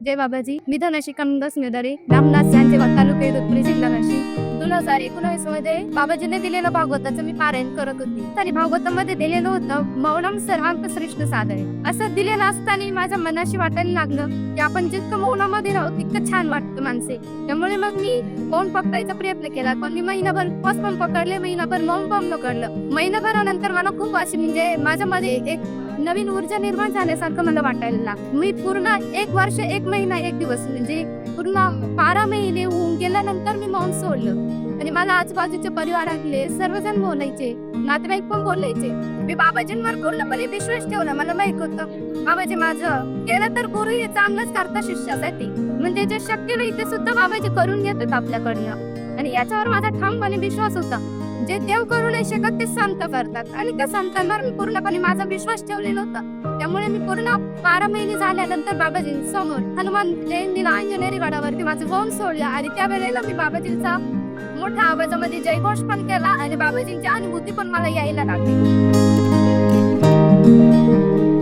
जय बाबाजी. मी धनश्री कमदास मेदारे, रामनाथ सांचे तालुका इगतपुरी जिल्हा नाशिक. 2019 मध्ये बाबाजीने दिलेलं भागवताचं मी पारायण करत होती. आणि भागवतामध्ये दिलेलं होतं मौनम सर्वांत श्रेष्ठ साधने. असं दिलेलं असताना माझ्या मनाशी वाटायला लागलं की आपण जितकं मौनामध्ये राहू तितकं छान वाटतं माणसे. त्यामुळे मग मी मौन पकडायचा प्रयत्न केला. पण मी महिनाभर उपवास पण पकडले, महिनाभर मौन पण पकडलं. महिनाभरानंतर मला खूप अशी म्हणजे माझ्यामध्ये एक नवीन ऊर्जा निर्माण झाल्यासारखं मला वाटायला लागलं. मी पूर्ण 1 वर्ष 1 महिना 1 दिवस म्हणजे पूर्ण 12 महिने होऊन गेल्यानंतर मी मौन सोडलं. आणि मला आजूबाजूचे परिवारातले सर्वजण बोलायचे, नातेवाईक पण बोलायचे. मी बाबाजींवर पूर्णपणे विश्वास ठेवला. मला माहित होतं बाबाजी माझं केलं तर गुरु हे चांगलंच करता शिष्यासाठी. म्हणजे जे शक्य नाही ते सुद्धा बाबाजी करून घेतात आपल्याकडनं. आणि याच्यावर माझा ठामपणे विश्वास होता. जे देव करू नाही शकत ते संत करतात. आणि त्या संतांवर मी पूर्णपणे माझा विश्वास ठेवलेला होता. त्यामुळे मी पूर्ण 12 महिने झाल्यानंतर बाबाजींसमोर हनुमान जयंतीला अंजनेरी गडावरती माझं मौन सोडलं. आणि त्यावेळेला मी बाबाजींचा मोठ्या आवाजामध्ये जयघोष पण केला आणि बाबाजींची अनुभूती पण मला यायला लागली.